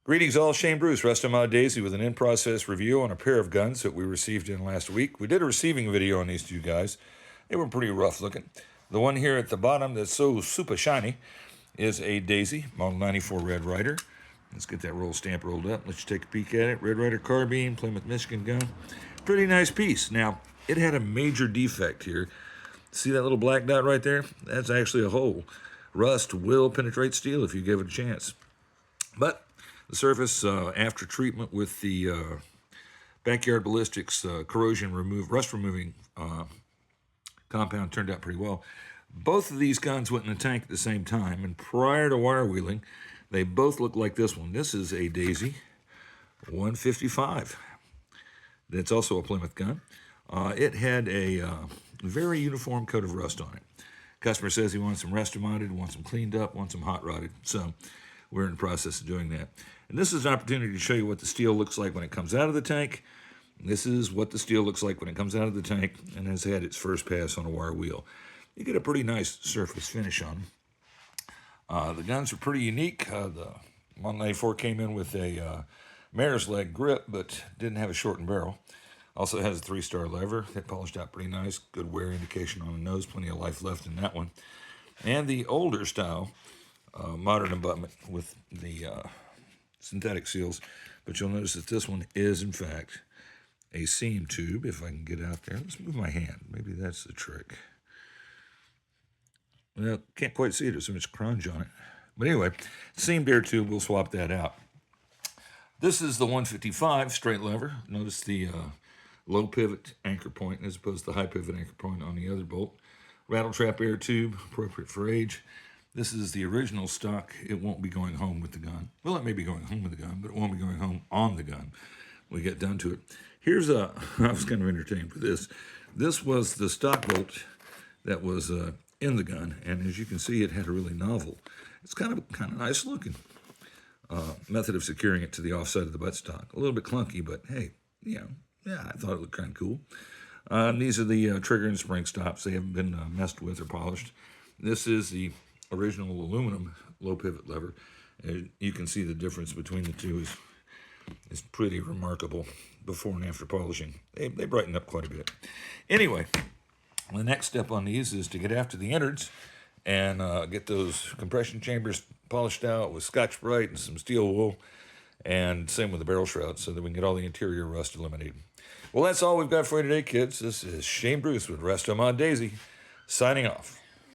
Greetings all, Shane Bruce, Restomod Daisy with an in-process review on a pair of guns that we received in last week. We did a receiving video on these two guys. They were pretty rough looking. The one here at the bottom that's so super shiny is a Daisy, Model 94 Red Ryder. Let's get that roll stamp rolled up. Let's take a peek at it. Red Ryder carbine, Plymouth, Michigan gun. Pretty nice piece. Now, it had a major defect here. See that little black dot right there? That's actually a hole. Rust will penetrate steel if you give it a chance. But the surface, after treatment with the backyard ballistics rust removing compound, turned out pretty well. Both of these guns went in the tank at the same time, and prior to wire wheeling, they both look like this one. This is a Daisy 155. That's also a Plymouth gun. It had a very uniform coat of rust on it. Customer says he wants them Restomoded, wants them cleaned up, wants them hot rodded. So we're in the process of doing that. And this is an opportunity to show you what the steel looks like when it comes out of the tank. This is what the steel looks like when it comes out of the tank and has had its first pass on a wire wheel. You get a pretty nice surface finish on them. The guns are pretty unique. The 194 came in with a mare's leg grip, but didn't have a shortened barrel. Also has a 3-star lever that polished out pretty nice. Good wear indication on the nose. Plenty of life left in that one. And the older style modern abutment with the synthetic seals. But you'll notice that this one is, in fact, a seam tube. If I can get out there. Let's move my hand. Maybe that's the trick. Well, can't quite see it. There's so much crunch on it. But anyway, seamed air tube, we'll swap that out. This is the 155 straight lever. Notice the low pivot anchor point as opposed to the high pivot anchor point on the other bolt. Rattle trap air tube, appropriate for age. This is the original stock. It won't be going home with the gun. Well, it may be going home with the gun, but it won't be going home on the gun when we get done to it. Here's I was kind of entertained with this. This was the stock bolt that was in the gun, and as you can see, it had a really novel, it's kind of nice looking method of securing it to the offside of the buttstock. A little bit clunky, but hey, yeah, I thought it looked kind of cool. These are the trigger and spring stops. They haven't been messed with or polished. This is the original aluminum low pivot lever. You can see the difference between the two is pretty remarkable before and after polishing. They brighten up quite a bit. Anyway, the next step on these is to get after the innards and get those compression chambers polished out with Scotch-Brite and some steel wool, and same with the barrel shrouds so that we can get all the interior rust eliminated. Well, that's all we've got for you today, kids. This is Shane Bruce with Restomod Daisy, signing off.